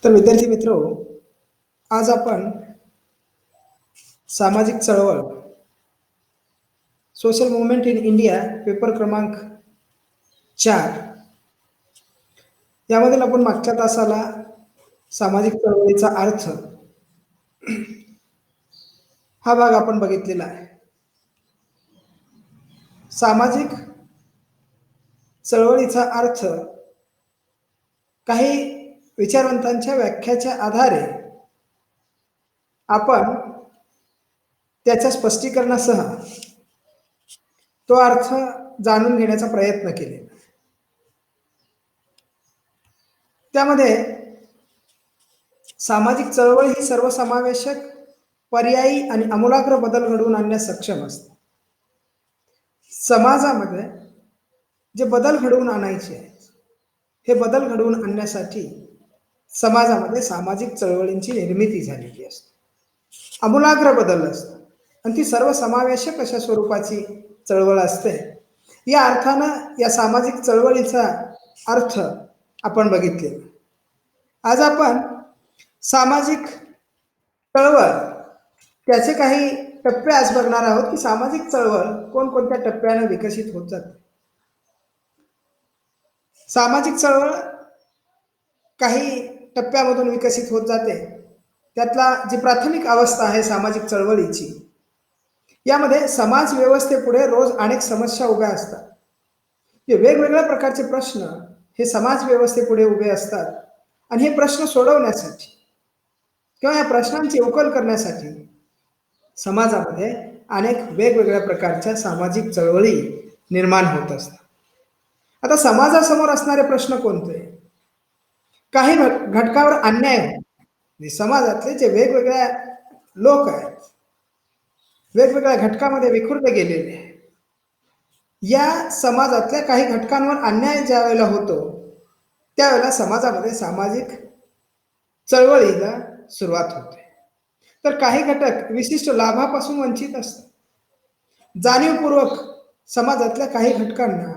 तर विद्यार्थी मित्र, आज आपण सामाजिक चळवळ social movement in India paper क्रमांक 4 यामधील आपण मागच्या तासाला सामाजिक चळवळीचा अर्थ हा भाग आपण बघितलेला आहे. सामाजिक चळवळीचा अर्थ काही विचारवंतांच्या व्याख्याच्या आधारे आपण त्याच्या स्पष्टीकरणासह तो अर्थ जाणून घेण्याचा प्रयत्न केले. त्यामध्ये सामाजिक चळवळ ही सर्वसमावेशक, पर्यायी आणि आमूलाग्र बदल घडवून आणण्यास सक्षम असते. समाजामध्ये जे बदल घडवून आणायचे आहेत, हे बदल घडवून आणण्यासाठी समाजामध्ये सामाजिक चळवळींची निर्मिती झालेली असते. आमूलाग्र बदल असतात आणि ती सर्वसमावेशक अशा स्वरूपाची चळवळ असते. या अर्थानं या सामाजिक चळवळीचा अर्थ आपण बघितले. आज आपण सामाजिक चळवळ त्याचे काही टप्पे आज बघणार आहोत की सामाजिक चळवळ कोणकोणत्या टप्प्याने विकसित होत जाते. सामाजिक चळवळ काही टप्प्यामधून विकसित होत जाते. त्यातला जी प्राथमिक अवस्था आहे सामाजिक चळवळीची, यामध्ये समाज व्यवस्थेपुढे रोज अनेक समस्या उभ्या असतात. हे वेगवेगळ्या प्रकारचे प्रश्न हे समाज व्यवस्थेपुढे उभे असतात आणि हे प्रश्न सोडवण्यासाठी किंवा या प्रश्नांची उकल करण्यासाठी समाजामध्ये अनेक वेगवेगळ्या प्रकारच्या सामाजिक चळवळी निर्माण होत असतात. आता समाजासमोर असणारे प्रश्न कोणते? काही घटकावर अन्याय होतो. समाजातले जे वेगवेगळ्या लोक आहेत, वेगवेगळ्या घटकामध्ये विखुरले गेलेले, या समाजातल्या काही घटकांवर अन्याय ज्या वेळेला होतो त्यावेळेला समाजामध्ये सामाजिक चळवळीला सुरुवात होते. तर काही घटक विशिष्ट लाभापासून वंचित असतात. जाणीवपूर्वक समाजातल्या काही घटकांना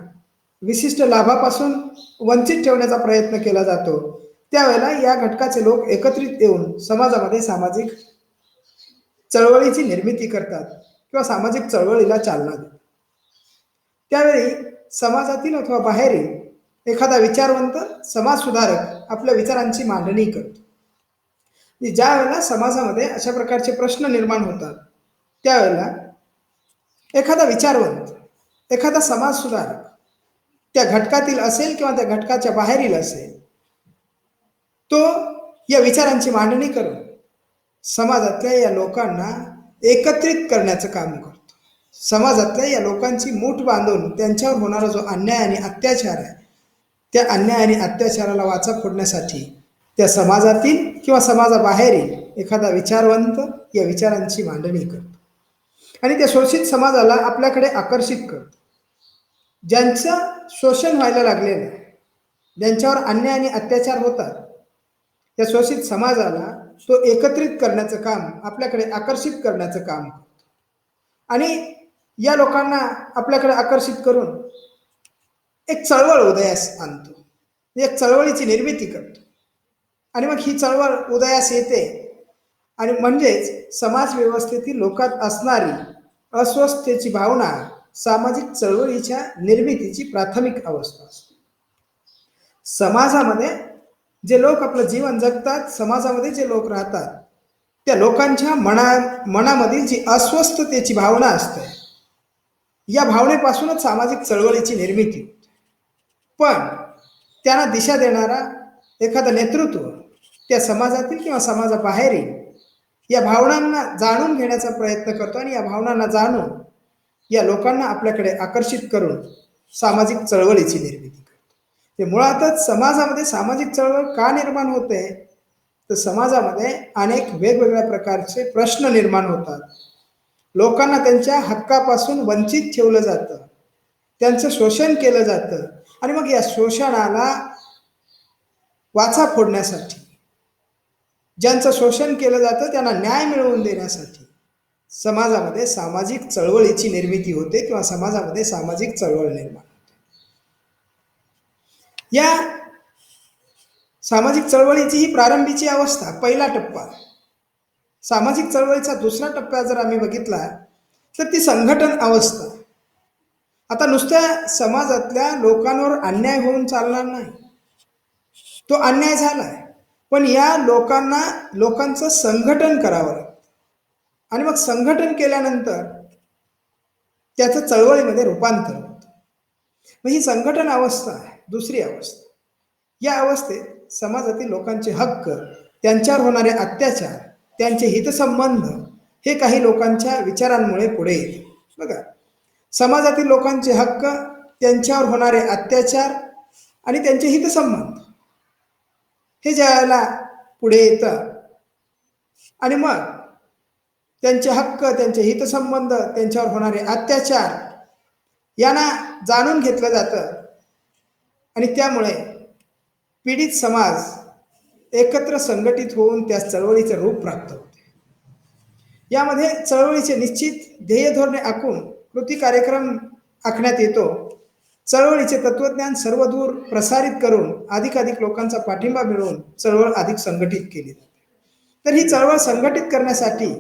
विशिष्ट लाभापासून वंचित ठेवण्याचा प्रयत्न केला जातो. त्यावेळेला या घटकाचे लोक एकत्रित येऊन समाजामध्ये सामाजिक चळवळीची निर्मिती करतात किंवा सामाजिक चळवळीला चालना देतात. त्यावेळी समाजातील अथवा बाहेरील एखादा विचारवंत समाज सुधारक आपल्या विचारांची मांडणी करतो. ज्या वेळेला समाजामध्ये अशा प्रकारचे प्रश्न निर्माण होतात त्यावेळेला एखादा विचारवंत, एखादा समाज सुधारक त्या घटकातील असेल किंवा त्या घटकाच्या बाहेरील असेल, तो या विचारांची मांडणी करून समाजातल्या या लोकांना एकत्रित करण्याचं काम करतो. समाजातल्या या लोकांची मूठ बांधून त्यांच्यावर होणारा जो अन्याय आणि अत्याचार आहे, त्या अन्याय आणि अत्याचाराला वाचा फोडण्यासाठी त्या समाजातील किंवा समाजाबाहेरील एखादा विचारवंत या विचारांची मांडणी करतो आणि त्या शोषित समाजाला आपल्याकडे आकर्षित करतो. ज्यांचं शोषण व्हायला लागलेलं आहे, ज्यांच्यावर अन्याय आणि अत्याचार होतात, त्या शोषित समाजाला तो एकत्रित करण्याचं काम, आपल्याकडे आकर्षित करण्याचं काम करतो आणि या लोकांना आपल्याकडे आकर्षित करून एक चळवळ उदयास आणतो, एक चळवळीची निर्मिती करतो आणि मग ही चळवळ उदयास येते आणि म्हणजेच समाज व्यवस्थेतील लोकात असणारी अस्वस्थतेची भावना सामाजिक चळवळीच्या निर्मितीची प्राथमिक अवस्था असते. समाजामध्ये जे लोक आपलं जीवन जगतात, समाजामध्ये जे लोक राहतात, त्या लोकांच्या मनामधील जी अस्वस्थतेची भावना असते, या भावनेपासूनच सामाजिक चळवळीची निर्मिती होते. पण त्यांना दिशा देणारा एखादा नेतृत्व त्या समाजातील किंवा समाजाबाहेरील या भावनांना जाणून घेण्याचा प्रयत्न करतो आणि या भावनांना जाणून या लोकांना आपल्याकडे आकर्षित करून सामाजिक चळवळीची निर्मिती करतो. ते मुळातच समाजामध्ये सामाजिक चळवळ का निर्माण होते? तर समाजामध्ये अनेक वेगवेगळ्या प्रकारचे प्रश्न निर्माण होतात. लोकांना त्यांच्या हक्कापासून वंचित ठेवलं जातं, त्यांचं शोषण केलं जातं आणि मग या शोषणाला वाचा फोडण्यासाठी, ज्यांचं शोषण केलं जातं त्यांना न्याय मिळवून देण्यासाठी समाजामध्ये सामाजिक चळवळीची निर्मिती होते किंवा समाजामध्ये सामाजिक चळवळ निर्माण होते. या सामाजिक चळवळीची ही प्रारंभीची अवस्था, पहिला टप्पा. सामाजिक चळवळीचा दुसरा टप्पा जर आम्ही बघितला तर ती संघटन अवस्था. आता नुसत्या समाजातल्या लोकांवर अन्याय होऊन चालणार नाही. तो अन्याय झालाय, पण या लोकांचं संघटन करावं लागतं. आणि मग संघटन केल्यानंतर त्याचं चळवळीमध्ये रूपांतर होतं. मग ही संघटन अवस्था आहे, दुसरी अवस्था. या अवस्थेत समाजातील लोकांचे हक्क, त्यांच्यावर होणारे अत्याचार, त्यांचे हितसंबंध हे काही लोकांच्या विचारांमुळे पुढे येते. बघा, समाजातील लोकांचे हक्क, त्यांच्यावर होणारे अत्याचार आणि त्यांचे हितसंबंध हे ज्यावेळेला पुढे येतं आणि मग त्यांचे हक्क, त्यांचे हितसंबंध, त्यांच्यावर होणारे अत्याचार यांना जाणून घेतलं जातं आणि त्यामुळे पीडित समाज एकत्र संघटित होऊन त्या चळवळीचं रूप प्राप्त होते. यामध्ये चळवळीचे निश्चित ध्येय धोरणे आखून कृती कार्यक्रम आखण्यात येतो. चळवळीचे तत्वज्ञान सर्वदूर प्रसारित करून अधिकाधिक लोकांचा पाठिंबा मिळवून चळवळ अधिक संघटित केली जाते. तर ही चळवळ संघटित करण्यासाठी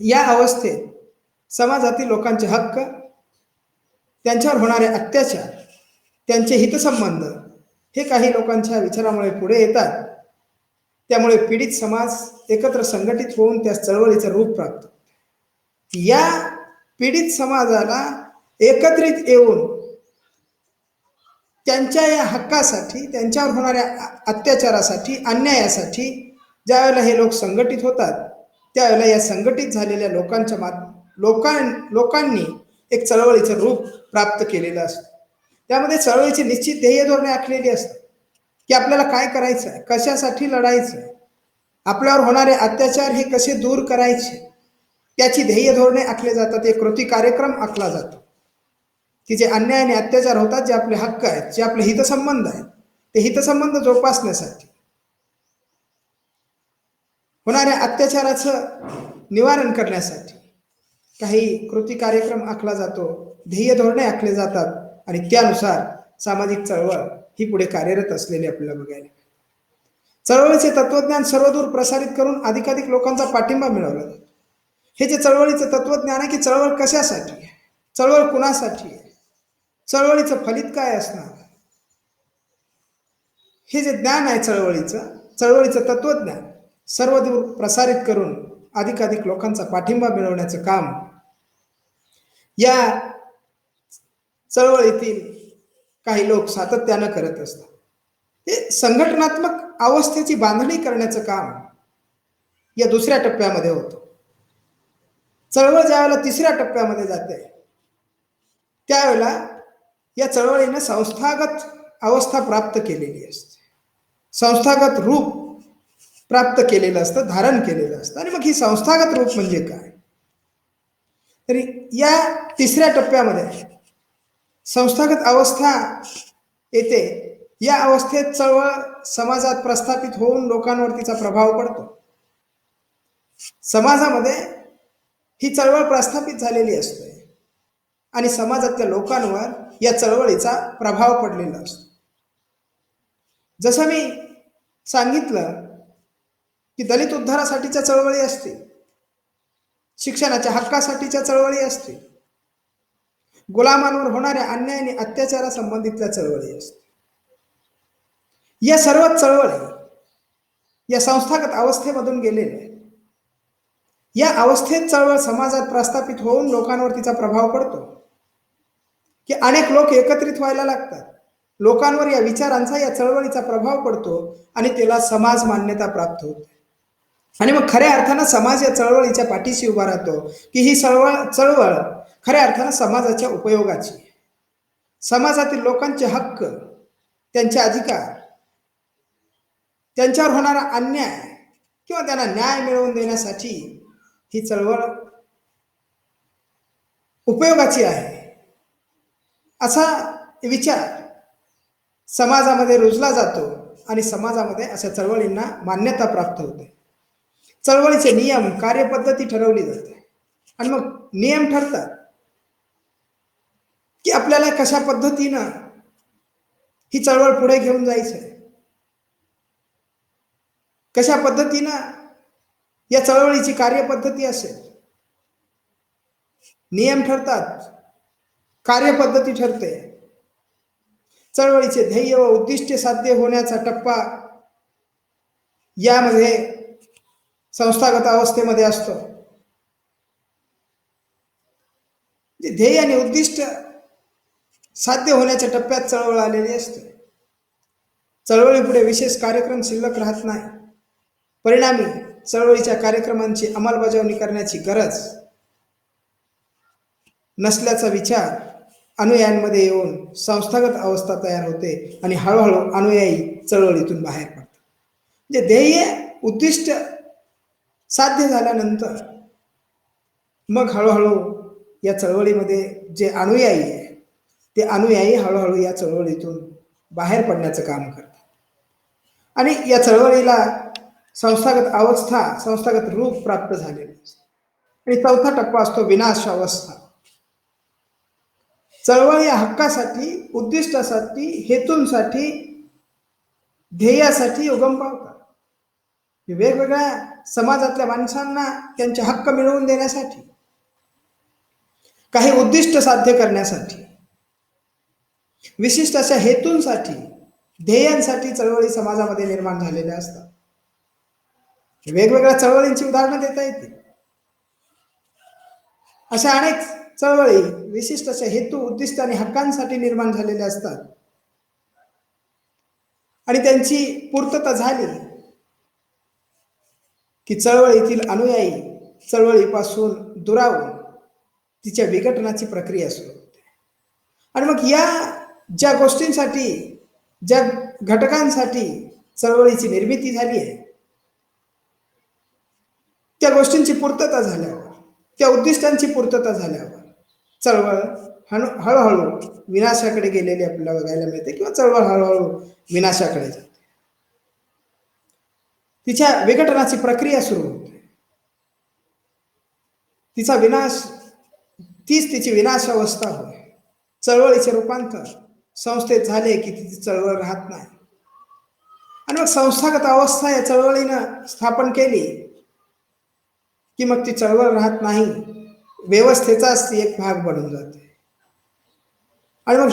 या अवस्थेत समाजातील लोकांचे हक्क, त्यांच्यावर होणारे अत्याचार, त्यांचे हितसंबंध हे काही लोकांच्या विचारामुळे पुढे येतात. त्यामुळे पीडित समाज एकत्र संघटित होऊन त्या चळवळीचं रूप प्राप्त होते. या पीडित समाजाला एकत्रित येऊन त्यांच्या या हक्कासाठी, त्यांच्यावर होणाऱ्या अत्याचारासाठी, अन्यायासाठी ज्यावेळेला हे लोक संघटित होतात, त्यावेळेला या संघटित झालेल्या लोकांनी एक चळवळीचं रूप प्राप्त केलेलं असतं. त्यामध्ये चळवळीची निश्चित ध्येय धोरणे आखलेली असतात की आपल्याला काय करायचं आहे, कशासाठी लढायचं आहे, आपल्यावर होणारे अत्याचार हे कसे दूर करायचे, त्याची ध्येय धोरणे आखले जातात. एक कृती कार्यक्रम आखला जातो की जे अन्याय आणि अत्याचार होतात, जे आपले हक्क आहेत, जे आपले हितसंबंध आहेत, ते हितसंबंध जोपासण्यासाठी, होणाऱ्या अत्याचाराचं निवारण करण्यासाठी काही कृती कार्यक्रम आखला जातो, ध्येय धोरणे आखले जातात आणि त्यानुसार सामाजिक चळवळ ही पुढे कार्यरत असलेली आपल्याला बघायला. चळवळीचे तत्वज्ञान सर्वदूर प्रसारित करून अधिकाधिक लोकांचा पाठिंबा मिळवला जातो. हे जे चळवळीचं तत्वज्ञान आहे की चळवळ कशासाठी आहे, चळवळ कुणासाठी आहे, चळवळीचं फलित काय असणार, हे जे ज्ञान आहे चळवळीचं तत्वज्ञान सर्वदूर प्रसारित करून अधिकाधिक लोकांचा पाठिंबा मिळवण्याचं काम या चळवळीतील काही लोक सातत्यानं करत असतात. हे संघटनात्मक अवस्थेची बांधणी करण्याचं काम या दुसऱ्या टप्प्यामध्ये होतं. चळवळ ज्यावेळेला तिसऱ्या टप्प्यामध्ये जाते, त्यावेळेला या चळवळीनं संस्थागत अवस्था प्राप्त केलेली असते, संस्थागत रूप प्राप्त केलेलं असतं, धारण केलेलं असतं. आणि मग ही संस्थागत रूप म्हणजे काय, तरी या तिसऱ्या टप्प्यामध्ये संस्थागत अवस्था येते. या अवस्थेत चळवळ समाजात प्रस्थापित होऊन लोकांवर तिचा प्रभाव पडतो. समाजामध्ये ही चळवळ प्रस्थापित झालेली असते आणि समाजातल्या लोकांवर या चळवळीचा प्रभाव पडलेला असतो. जसं मी सांगितलं की दलित उद्धारासाठीच्या चळवळी असतील, शिक्षणाच्या हक्कासाठीच्या चळवळी असतील, गुलामांवर होणाऱ्या अन्याय आणि अत्याचारासंबंधितल्या चळवळी असतील. या सर्व चळवळी या संस्थागत अवस्थेमधून गेलेल्या आहेत. या अवस्थेत चळवळ समाजात प्रस्थापित होऊन लोकांवर तिचा प्रभाव पडतो की अनेक लोक एकत्रित व्हायला लागतात. लोकांवर या विचारांचा, या चळवळीचा प्रभाव पडतो आणि त्याला समाज मान्यता प्राप्त होते. आणि मग खऱ्या अर्थानं समाज या चळवळीच्या पाठीशी उभा राहतो की ही चळवळ खऱ्या अर्थानं समाजाच्या उपयोगाची, समाजातील लोकांचे हक्क, त्यांचे अधिकार, त्यांच्यावर होणारा अन्याय किंवा त्यांना न्याय मिळवून देण्यासाठी ही चळवळ उपयोगाची आहे, असा विचार समाजामध्ये रुजला जातो आणि समाजामध्ये अशा चळवळींना मान्यता प्राप्त होते. चळवळीचे नियम, कार्यपद्धती ठरवली जाते आणि मग नियम ठरतात की आपल्याला कशा पद्धतीनं ही चळवळ पुढे घेऊन जायचं आहे. कशा पद्धतीनं या चळवळीची कार्यपद्धती असेल, नियम ठरतात, कार्यपद्धती ठरते. चळवळीचे ध्येय व उद्दिष्ट साध्य होण्याचा टप्पा यामध्ये संस्थागत अवस्थेमध्ये असतो. ध्येय आणि उद्दिष्ट साध्य होण्याच्या टप्प्यात चळवळ आलेली असते. चळवळीपुढे विशेष कार्यक्रम शिल्लक राहत नाही. परिणामी चळवळीच्या कार्यक्रमांची अंमलबजावणी करण्याची गरज नसल्याचा विचार अनुयायांमध्ये येऊन संस्थागत अवस्था तयार होते आणि हळूहळू अनुयायी चळवळीतून बाहेर पडतात. म्हणजे ध्येय उद्दिष्ट साध्य झाल्यानंतर मग हळूहळू या चळवळीमध्ये जे अनुयायी आहे ते अनुयायी हळूहळू या चळवळीतून बाहेर पडण्याचं काम करतात आणि या चळवळीला संस्थागत अवस्था, संस्थागत रूप प्राप्त झालेले असते. आणि चौथा टप्पा असतो विनाश अवस्था. चळवळ या हक्कासाठी, उद्दिष्टासाठी, हेतूंसाठी, ध्येयासाठी उगम पावतात. वेगवेगळ्या समाजातल्या माणसांना त्यांचे हक्क मिळवून देण्यासाठी, काही उद्दिष्ट साध्य करण्यासाठी, विशिष्ट अशा हेतूंसाठी, ध्येयांसाठी चळवळी समाजामध्ये निर्माण झालेल्या असतात. वेगवेगळ्या चळवळींची उदाहरणं देता येतील. अशा अनेक चळवळी विशिष्ट अशा हेतू, उद्दिष्ट आणि हक्कांसाठी निर्माण झालेल्या असतात आणि त्यांची पूर्तता झाली की चळवळीतील अनुयायी चळवळीपासून दुरावून तिच्या विघटनाची प्रक्रिया सुरू होते. आणि मग या ज्या गोष्टींसाठी, ज्या घटकांसाठी चळवळीची निर्मिती झाली आहे त्या गोष्टींची पूर्तता झाल्यावर, त्या उद्दिष्टांची पूर्तता झाल्यावर चळवळ हळूहळू विनाशाकडे गेलेली आपल्याला बघायला मिळते किंवा चळवळ हळूहळू विनाशाकडे जाते. तिच्या विघटनाची प्रक्रिया सुरू होते. तिचा विनाश, तीच तिची विनाश अवस्था होय. चळवळीचे रूपांतर संस्थेत झाले की तिची चळवळ राहत नाही. आणि मग संस्थागत अवस्था या चळवळीनं स्थापन केली की मग ती चळवळ राहत नाही, व्यवस्थेचाच ती एक भाग बनून जाते. आणि मग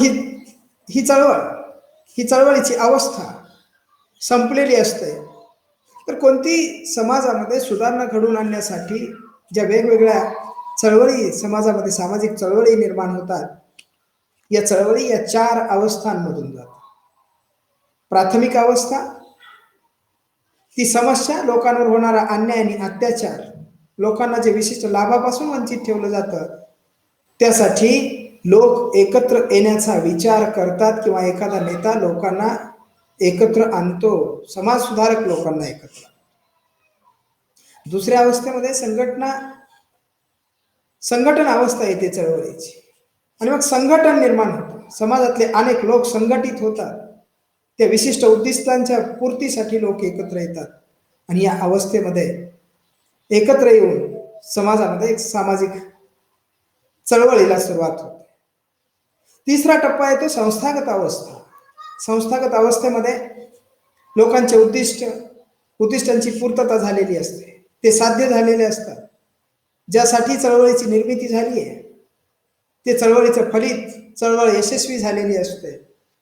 ही चळवळीची अवस्था संपलेली असते. तर कोणती समाजामध्ये सुधारणा घडवून आणण्यासाठी ज्या वेगवेगळ्या चळवळी समाजामध्ये, सामाजिक चळवळी निर्माण होतात, या चळवळी या 4 अवस्थांमधून जातात. प्राथमिक अवस्था, ती समस्या, लोकांवर होणारा अन्याय आणि अत्याचार, लोकांना जे विशिष्ट लाभापासून वंचित ठेवलं जातं त्यासाठी लोक एकत्र येण्याचा विचार करतात किंवा एखादा नेता लोकांना एकत्र आणतो, समाज सुधारक लोकांना एकत्र. दुसऱ्या अवस्थेमध्ये संघटन अवस्था येते चळवळीची. आणि मग संघटन निर्माण होतं, समाजातले अनेक लोक संघटित होतात, त्या विशिष्ट उद्दिष्टांच्या पूर्तीसाठी लोक एकत्र येतात आणि या अवस्थेमध्ये एकत्र येऊन समाजामध्ये एक सामाजिक चळवळीला सुरुवात होते. तिसरा टप्पा येतो संस्थागत अवस्था. संस्थागत अवस्थेमध्ये लोकांचे उद्दिष्टांची पूर्तता झालेली असते, ते साध्य झालेले असतात. ज्यासाठी चळवळीची निर्मिती झाली आहे ते चळवळीचं फलित, चळवळ यशस्वी झालेली असते.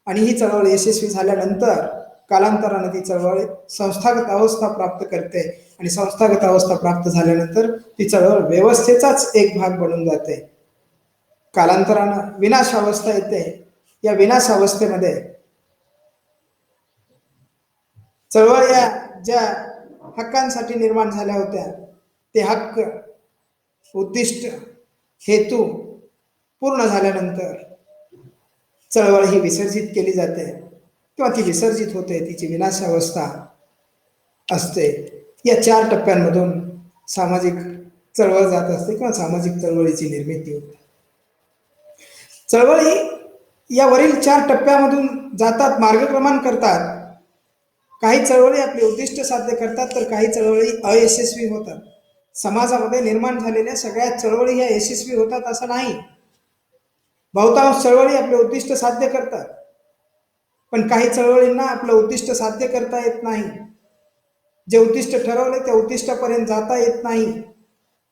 आणि ही चळवळ यशस्वी झाल्यानंतर कालांतराने ती चळवळ संस्थागत अवस्था प्राप्त करते आणि संस्थागत अवस्था प्राप्त झाल्यानंतर ती चळवळ व्यवस्थेचाच एक भाग बनून जाते. कालांतरानं विनाश अवस्था येते. या विनाश अवस्थेमध्ये चळवळ या ज्या हक्कांसाठी निर्माण झाल्या होत्या ते हक्क, उद्दिष्ट, हेतू पूर्ण झाल्यानंतर चळवळ ही विसर्जित केली जाते किंवा ती विसर्जित होते, तिची विनाश अवस्था असते. या 4 टप्प्यांमधून सामाजिक चळवळ जात असते किंवा सामाजिक चळवळीची निर्मिती होते. चळवळी या वरील 4 टप्प्यामधून जातात, मार्गक्रमण करतात. काही चळवळी आपले उद्दिष्ट साध्य करतात तर काही चळवळी अयशस्वी होतात. समाजामध्ये निर्माण झालेल्या सगळ्या चळवळी ह्या यशस्वी होतात असं नाही. बहुतांश चळवळी आपले उद्दिष्ट साध्य करतात, पण काही चळवळींना आपलं उद्दिष्ट साध्य करता येत नाही. जे उद्दिष्ट ठरवले त्या उद्दिष्टापर्यंत जाता येत नाही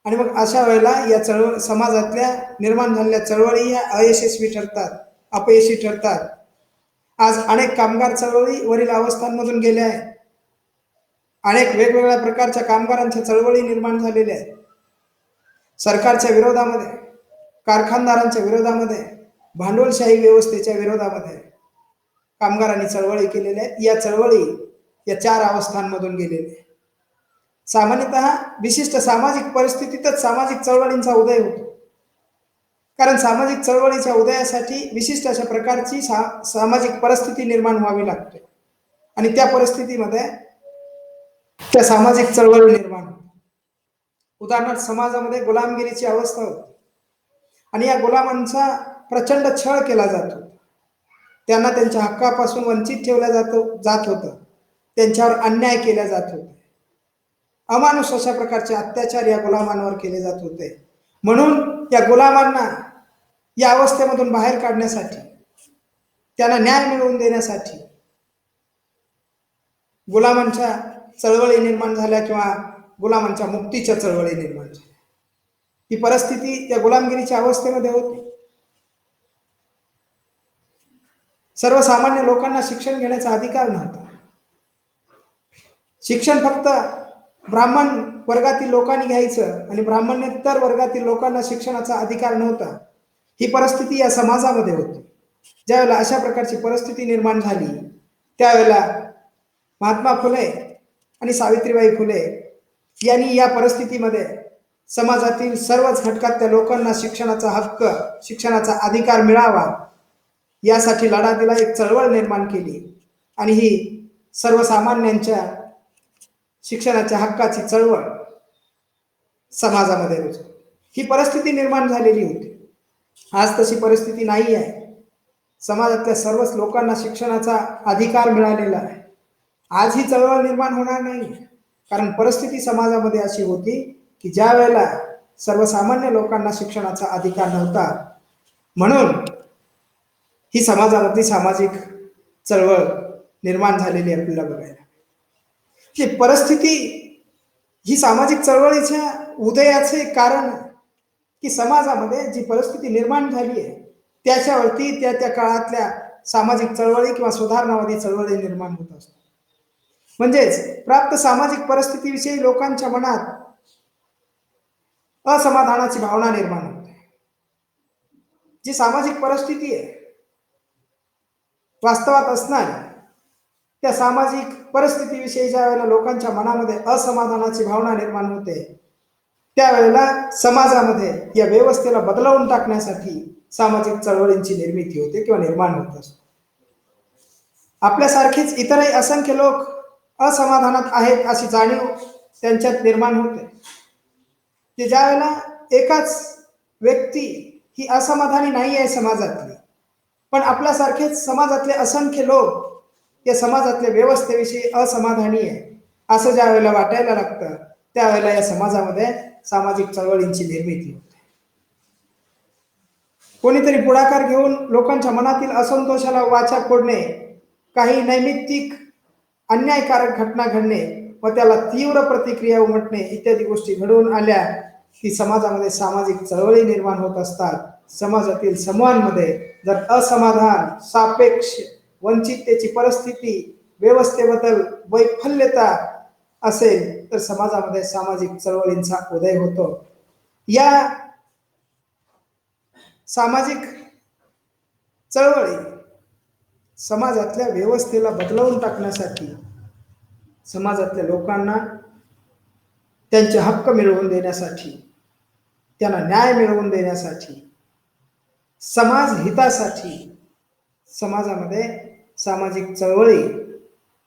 आणि मग अशा वेळेला या समाजातल्या निर्माण झालेल्या चळवळी या अयशस्वी ठरतात, अपयशी ठरतात. आज अनेक कामगार चळवळी वरील अवस्थांमधून गेले आहेत. अनेक वेगवेगळ्या प्रकारच्या कामगारांच्या चळवळी निर्माण झालेल्या आहेत. सरकारच्या विरोधामध्ये, कारखानदारांच्या विरोधामध्ये, भांडवलशाही व्यवस्थेच्या विरोधामध्ये कामगारांनी चळवळी केलेल्या आहेत. या चळवळी या 4 अवस्थांमधून गेलेल्या आहेत. सामान्यतः विशिष्ट सामाजिक परिस्थितीतच सामाजिक चळवळींचा उदय होतो. कारण सामाजिक चळवळीच्या उदयासाठी विशिष्ट अशा प्रकारची सामाजिक परिस्थिती निर्माण व्हावी लागते आणि त्या परिस्थितीमध्ये त्या सामाजिक चळवळी निर्माण होतात. उदाहरणार्थ समाजामध्ये गुलामगिरीची अवस्था होती आणि या गुलामांचा प्रचंड छळ केला जातो. त्यांना त्यांच्या हक्कापासून वंचित ठेवल्या जात होतं. त्यांच्यावर अन्याय केला जात होते. अमानुष अशा प्रकारचे अत्याचार या गुलामांवर केले जात होते. म्हणून या गुलामांना या अवस्थेमधून बाहेर काढण्यासाठी, त्यांना न्याय मिळवून देण्यासाठी गुलामांच्या चळवळी निर्माण झाल्या किंवा गुलामांच्या मुक्तीच्या चळवळी निर्माण झाल्या. ही परिस्थिती या गुलामगिरीच्या अवस्थेमध्ये होती. सर्वसामान्य लोकांना शिक्षण घेण्याचा अधिकार नव्हता. शिक्षण फक्त ब्राह्मण वर्गातील लोकांनी घ्यायचं आणि ब्राह्मणेतर वर्गातील लोकांना शिक्षणाचा अधिकार नव्हता. ही परिस्थिती या समाजामध्ये होती. ज्यावेळेला अशा प्रकारची परिस्थिती निर्माण झाली त्यावेळेला महात्मा फुले आणि सावित्रीबाई फुले यांनी या परिस्थितीमध्ये समाजातील सर्वच घटकातल्या लोकांना शिक्षणाचा हक्क, शिक्षणाचा अधिकार मिळावा यासाठी लढा दिला. एक चळवळ निर्माण केली आणि ही सर्वसामान्यांच्या शिक्षणाच्या हक्काची चळवळ समाजामध्ये रुजली. ही परिस्थिती निर्माण झालेली होती. आज तशी परिस्थिती नाही आहे. समाजातल्या सर्वच लोकांना शिक्षणाचा अधिकार मिळालेला आहे. आज ही चळवळ निर्माण होणार नाही, कारण परिस्थिती समाजामध्ये अशी होती की ज्या वेळेला सर्वसामान्य लोकांना शिक्षणाचा अधिकार नव्हता, म्हणून ही समाजामधली सामाजिक चळवळ निर्माण झालेली आपल्याला बघायला. ही परिस्थिती, ही सामाजिक चळवळीच्या उदयाचे कारण की समाजामध्ये जी परिस्थिती निर्माण झाली आहे त्याच्यावरती त्या त्या काळातल्या सामाजिक चळवळी किंवा सुधारणावादी चळवळी निर्माण होत असतात. म्हणजेच प्राप्त सामाजिक परिस्थितीविषयी लोकांच्या मनात असमाधानाची भावना निर्माण होते. जी सामाजिक परिस्थिती आहे वास्तवात असणार त्या सामाजिक परिस्थितीविषयी ज्या वेळेला लोकांच्या मनामध्ये असमाधानाची भावना निर्माण होते त्यावेळेला समाजामध्ये या व्यवस्थेला बदलवून टाकण्यासाठी सामाजिक चळवळींची निर्मिती होते किंवा निर्माण होत असते. आपल्यासारखेच इतरही असंख्य लोक असमाधानात आहेत अशी जाणीव त्यांच्यात निर्माण होते. की ज्या वेळेला एकाच व्यक्ती ही असमाधानी नाही आहे समाजातली, पण आपल्यासारखेच समाजातले असंख्य लोक या समाजातल्या व्यवस्थेविषयी असमाधानी आहे असं ज्या वेळेला वाटायला लागतं त्यावेळेला या समाजामध्ये सामाजिक चळवळींची निर्मिती होते. कोणीतरी पुढाकार घेऊन लोकांच्या मनातील असंतोषाला वाचा फोडणे, काही नैमित्तिक अन्यायकारक घटना घडणे व त्याला तीव्र प्रतिक्रिया उमटणे इत्यादी गोष्टी घडून आल्या की समाजामध्ये सामाजिक चळवळी निर्माण होत असतात. समाजातील समूहांमध्ये जर असमाधान, सापेक्ष वंचिततेची परिस्थिती, व्यवस्थेबद्दल वैफल्यता असेल तर समाजामध्ये सामाजिक चळवळींचा उदय होतो. या सामाजिक चळवळी समाजातल्या व्यवस्थेला बदलवून टाकण्यासाठी, समाजातल्या लोकांना त्यांचे हक्क मिळवून देण्यासाठी, त्यांना न्याय मिळवून देण्यासाठी, समाज हितासाठी समाजामध्ये सामाजिक चळवळी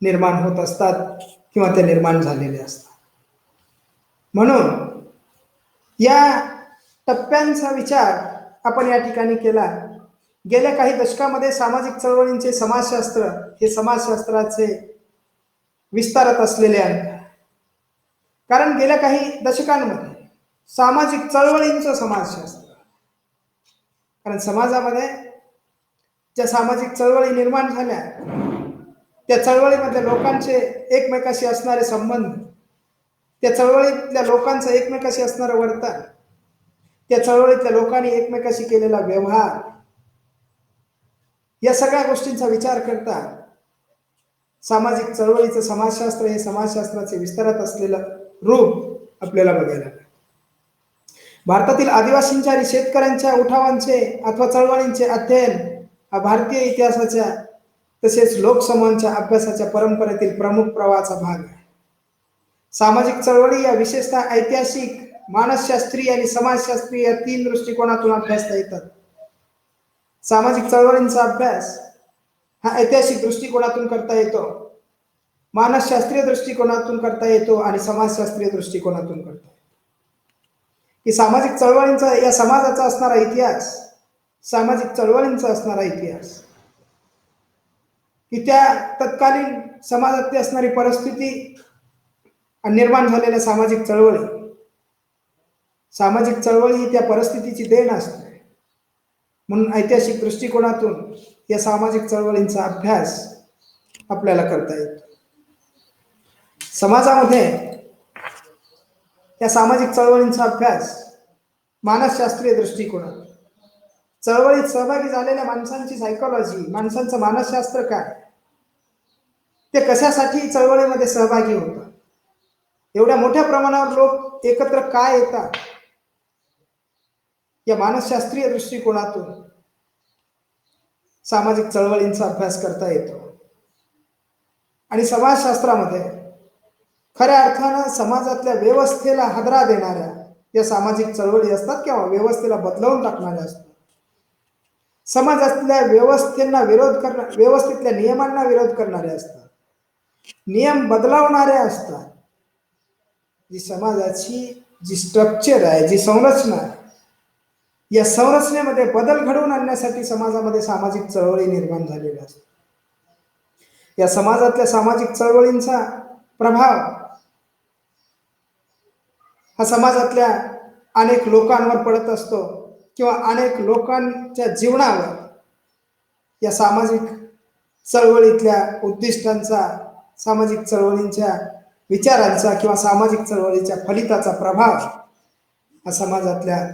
निर्माण होत असतात किंवा ते निर्माण झालेले असतात. म्हणून या टप्प्यांचा विचार आपण या ठिकाणी केला. गेल्या काही दशकामध्ये सामाजिक चळवळींचे समाजशास्त्र हे समाजशास्त्राचे विस्तारत असलेले आहे. कारण गेल्या काही दशकांमध्ये सामाजिक चळवळींचं समाजशास्त्र, कारण समाजामध्ये ज्या सामाजिक चळवळी निर्माण झाल्या त्या चळवळीमध्ये लोकांचे एकमेकाशी असणारे संबंध, त्या चळवळीतल्या लोकांचं एकमेकाशी असणारं वर्तन, त्या चळवळीतल्या लोकांनी एकमेकाशी केलेला व्यवहार, या सगळ्या गोष्टींचा विचार करता सामाजिक चळवळीचं समाजशास्त्र हे समाजशास्त्राचे विस्तारात असलेलं रूप आपल्याला बघायला मिळतं. भारतातील आदिवासींच्या आणि शेतकऱ्यांच्या उठावांचे अथवा चळवळींचे अध्ययन हा भारतीय इतिहासाच्या तसेच लोकसमूहांच्या अभ्यासाच्या परंपरेतील प्रमुख प्रवाहाचा भाग आहे. सामाजिक चळवळी या विशेषतः ऐतिहासिक, मानसशास्त्रीय आणि समाजशास्त्रीय या 3 दृष्टिकोनातून अभ्यासता येतात. सामाजिक चळवळींचा अभ्यास हा ऐतिहासिक दृष्टिकोनातून करता येतो, मानसशास्त्रीय दृष्टिकोनातून करता येतो आणि समाजशास्त्रीय दृष्टिकोनातून करता येतो. की सामाजिक चळवळींचा या समाजाचा असणारा इतिहास, सामाजिक चळवळींचा असणारा इतिहास, की त्या तत्कालीन समाजातली असणारी परिस्थिती आणि निर्माण झालेल्या सामाजिक चळवळी, सामाजिक चळवळी ही त्या परिस्थितीची देण असते. म्हणून ऐतिहासिक दृष्टिकोनातून या सामाजिक चळवळींचा अभ्यास आपल्याला करता येतो. समाजामध्ये या सामाजिक चळवळींचा अभ्यास मानसशास्त्रीय दृष्टिकोनात, चळवळीत सहभागी झालेल्या माणसांची सायकोलॉजी, माणसांचं मानसशास्त्र काय, ते कशासाठी चळवळीमध्ये सहभागी होतात, एवढ्या मोठ्या प्रमाणावर लोक एकत्र काय येतात, या मानसशास्त्रीय दृष्टिकोनातून सामाजिक चळवळींचा अभ्यास करता येतो. आणि समाजशास्त्रामध्ये खऱ्या अर्थानं समाजातल्या व्यवस्थेला हादरा देणाऱ्या या सामाजिक चळवळी असतात किंवा व्यवस्थेला बदलवून टाकणाऱ्या असतात. समाजातल्या व्यवस्थेला विरोध करणाऱ्या, व्यवस्थेतल्या नियमांना विरोध करणारे असतात, नियम बदलवणारे असतात. जी समाजाची जी स्ट्रक्चर आहे, जी संरचना आहे, या संरचनेमध्ये बदल घडवून आणण्यासाठी समाजामध्ये सामाजिक चळवळी निर्माण झालेल्या असतात. या समाजातल्या सामाजिक चळवळींचा प्रभाव हा समाजातल्या अनेक लोकांवर पडत असतो किंवा अनेक लोकांच्या जीवनावर या सामाजिक चळवळीतल्या उद्दिष्टांचा, सामाजिक चळवळींच्या विचारांचा किंवा सामाजिक चळवळीच्या फलिताचा प्रभाव हा समाजातल्या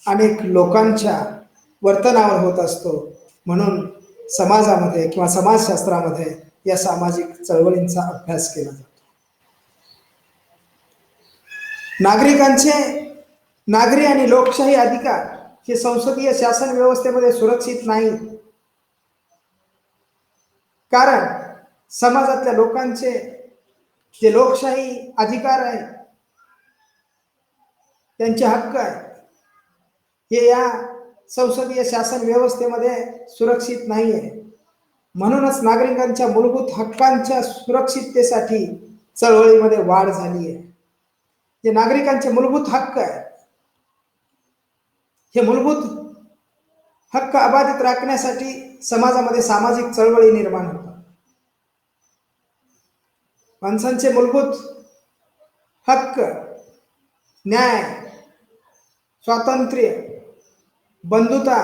अनेक लोकांच्या वर्तनावर होत असतो. म्हणून समाजामध्ये किंवा समाजशास्त्रामध्ये या सामाजिक चळवळींचा अभ्यास केला जातो. नागरिकांचे नागरी आणि लोकशाही अधिकार हे संसदीय शासन व्यवस्थेमध्ये सुरक्षित नाही, कारण समाजातल्या लोकांचे जे लोकशाही अधिकार आहेत, त्यांचे हक्क आहेत, हे या संसदीय शासन व्यवस्थेमध्ये सुरक्षित नाही आहे. म्हणूनच नागरिकांच्या मूलभूत हक्कांच्या सुरक्षिततेसाठी चळवळीमध्ये वाढ झाली आहे. जे नागरिकांचे मूलभूत हक्क आहेत, हे मूलभूत हक्क अबाधित राखण्यासाठी समाजामध्ये सामाजिक चळवळी निर्माण होतात. माणसांचे मूलभूत हक्क, न्याय, स्वातंत्र्य, बंधुता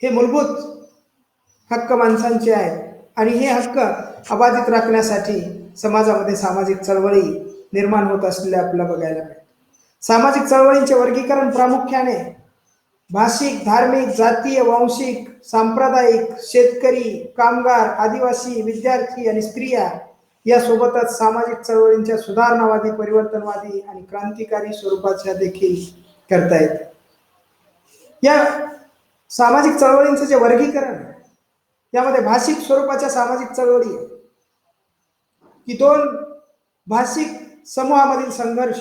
हे मूलभूत हक्क माणसांचे आहेत आणि हे हक्क अबाधित राखण्यासाठी समाजामध्ये सामाजिक चळवळी निर्माण होत असलेल्या आपल्याला बघायला मिळते. सामाजिक चळवळींचे वर्गीकरण प्रामुख्याने भाषिक, धार्मिक, जातीय, वांशिक, सांप्रदायिक, शेतकरी, कामगार, आदिवासी, विद्यार्थी आणि स्त्रिया यासोबतच सामाजिक चळवळींच्या सुधारणावादी, परिवर्तनवादी आणि क्रांतिकारी स्वरूपाच्या देखील करता येते. या सामाजिक चळवळींचं जे वर्गीकरण आहे, त्यामध्ये भाषिक स्वरूपाच्या सामाजिक चळवळी आहे की 2 भाषिक समूहामधील संघर्ष,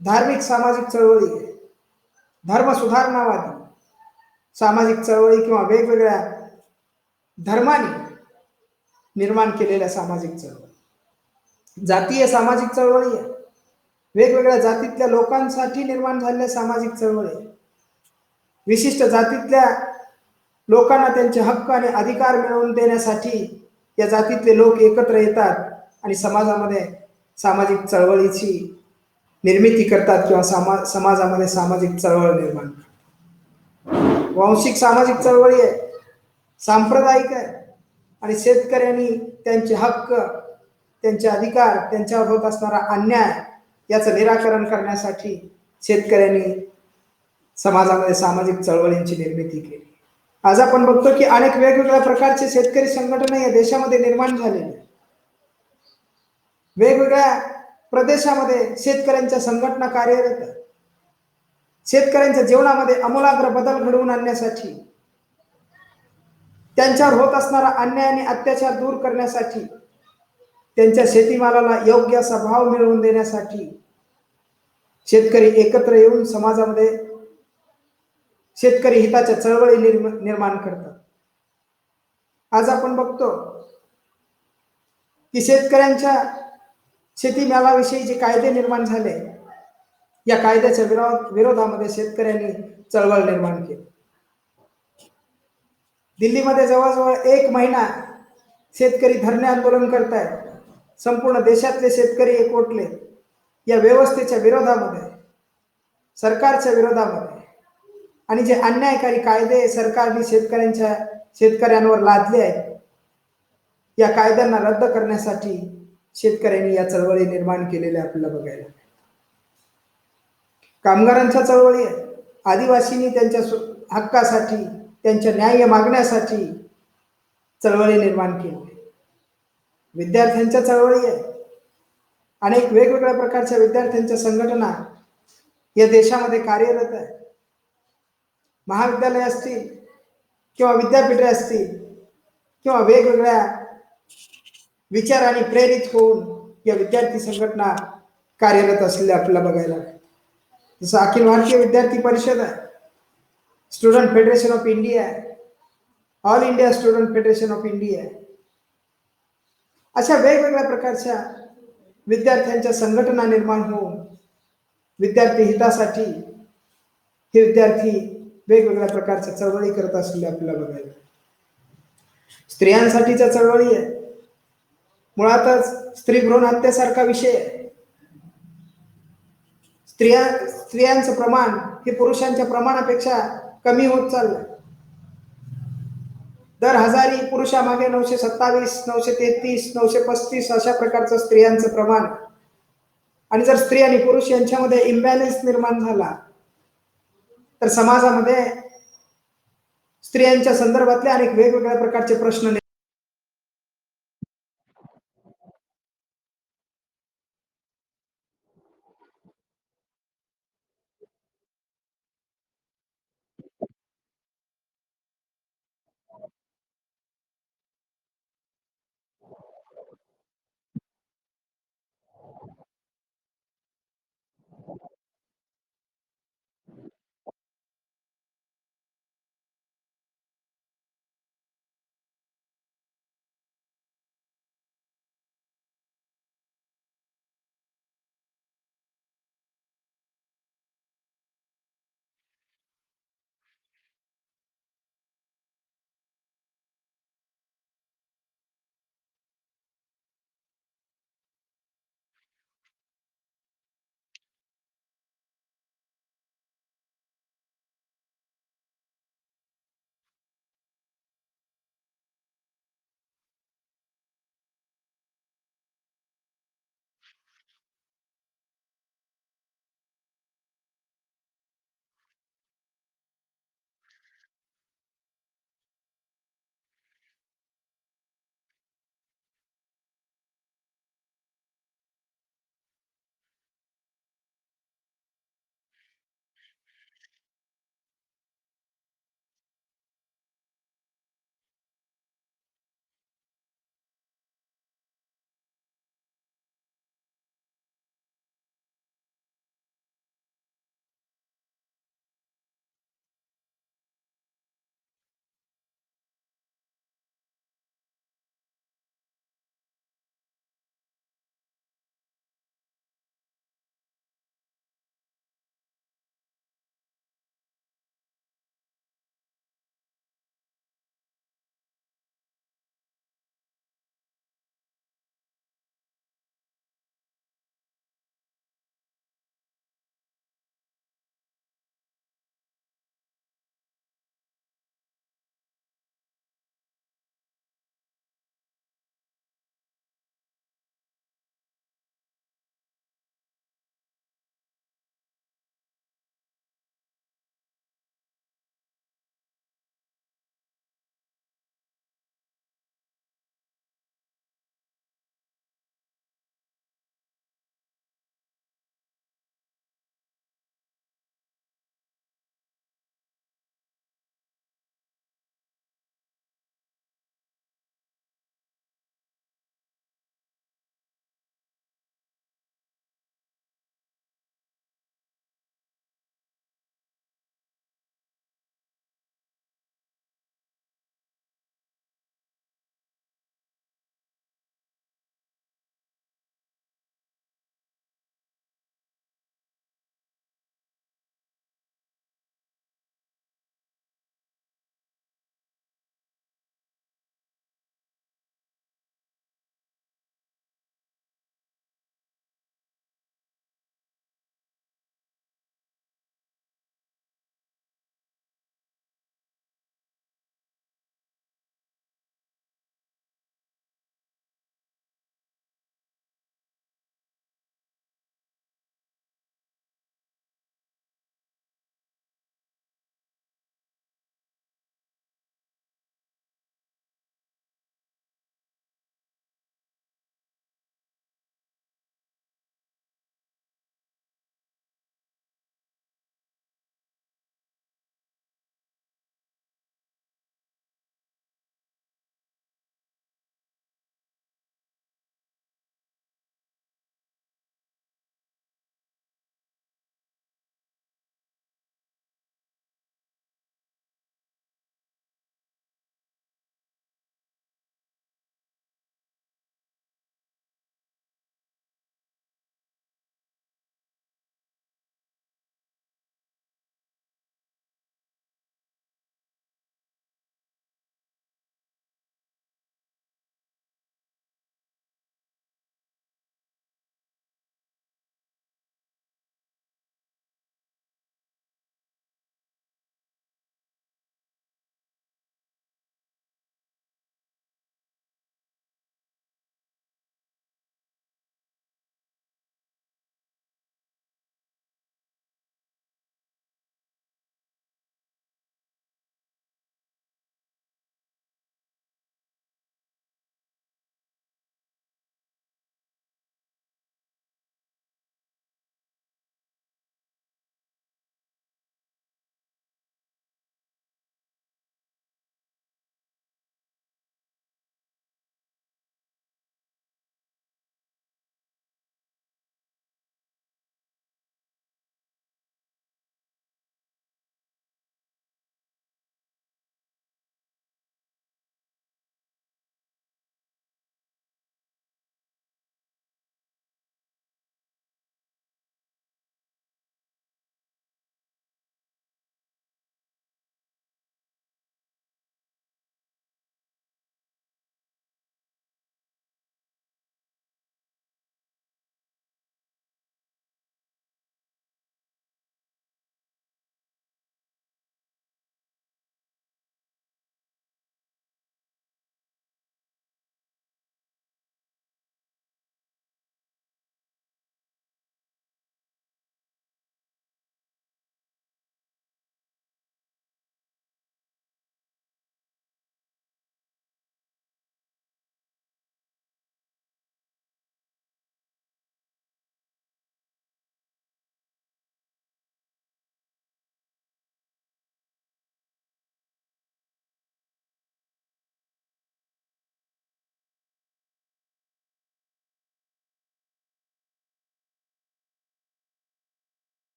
धार्मिक सामाजिक चळवळी आहे, धर्म सुधारणावादी सामाजिक चळवळी किंवा वेगवेगळ्या धर्मांनी निर्माण केलेल्या सामाजिक चळवळी, जातीय सामाजिक चळवळी आहे, वेगवेगळ्या जातीतल्या लोकांसाठी निर्माण झालेल्या सामाजिक चळवळी, विशिष्ट जातीतल्या लोकांना त्यांचे हक्क आणि अधिकार मिळवून देण्यासाठी या जातीतले लोक एकत्र येतात आणि समाजामध्ये सामाजिक चळवळीची निर्मिती करतात किंवा समाजामध्ये सामाजिक चळवळ निर्माण करतात. वांशिक सामाजिक चळवळी आहे, सांप्रदायिक आहे आणि शेतकऱ्यांनी त्यांचे हक्क त्यांचे अधिकार, त्यांच्यावर होत असणारा अन्याय याचं निराकरण करण्यासाठी शेतकऱ्यांनी समाजामध्ये सामाजिक चळवळींची निर्मिती केली. आज आपण बघतो की अनेक वेगवेगळ्या प्रकारचे शेतकरी संघटना या देशामध्ये निर्माण झालेले. वेगवेगळ्या प्रदेशामध्ये शेतकऱ्यांच्या संघटना कार्यरत आहेत. शेतकऱ्यांच्या जीवनामध्ये आमूलाग्र बदल घडवून आणण्यासाठी, त्यांच्यावर होत असणारा अन्याय आणि अत्याचार दूर करण्यासाठी, त्यांच्या शेतीमालाला योग्य असा भाव मिळवून देण्यासाठी शेतकरी एकत्र येऊन समाजामध्ये शेतकरी हिताच्या चळवळी निर्माण करतात. आज आपण बघतो की शेतकऱ्यांच्या शेतीमालाविषयी जे कायदे निर्माण झाले, या कायद्याच्या विरोधामध्ये शेतकऱ्यांनी चळवळ निर्माण केली. दिल्लीमध्ये जवळजवळ 1 महिना शेतकरी धरणे आंदोलन करतायत. संपूर्ण देशातले शेतकरी एकवटले या व्यवस्थेच्या विरोधामध्ये, सरकारच्या विरोधामध्ये, आणि जे अन्यायकारी कायदे सरकारने शेतकऱ्यांवर लादले आहेत, या कायद्यांना रद्द करण्यासाठी शेतकऱ्यांनी या चळवळी निर्माण केलेल्या आपल्याला बघायला. कामगारांच्या चळवळी आहेत. आदिवासींनी त्यांच्या हक्कासाठी, त्यांच्या न्याय मागण्यासाठी चळवळी निर्माण केली. विद्यार्थ्यांच्या चळवळी आहेत. अनेक वेगवेगळ्या प्रकारच्या विद्यार्थ्यांच्या संघटना या देशामध्ये कार्यरत आहेत. महाविद्यालय असतील किंवा विद्यापीठे असतील किंवा वेगवेगळ्या विचारांनी प्रेरित होऊन या विद्यार्थी संघटना कार्यरत असलेल्या आपल्याला बघायला. जसं अखिल भारतीय विद्यार्थी परिषद आहे, स्टुडंट फेडरेशन ऑफ इंडिया आहे, all India student federation of India आहे. अशा वेगवेगळ्या प्रकारच्या विद्यार्थ्यांच्या संघटना निर्माण होऊन विद्यार्थी हितासाठी हे विद्यार्थी वेगवेगळ्या प्रकारच्या चळवळी करत असलेले आपल्याला बघायला. स्त्रियांसाठीच्या चळवळी आहे. मुळातच स्त्री भ्रूण हत्येसारखा विषय आहे. स्त्रियांचं प्रमाण हे पुरुषांच्या प्रमाणापेक्षा कमी होत चाललंय. दर 1000 पुरुषामागे 927, 933, 935 अशा प्रकारचं स्त्रियांचं प्रमाण. आणि जर स्त्री आणि पुरुष यांच्यामध्ये इम्बॅलन्स निर्माण झाला तर समाजामध्ये स्त्रियांच्या संदर्भातले अनेक वेगवेगळ्या प्रकारचे प्रश्न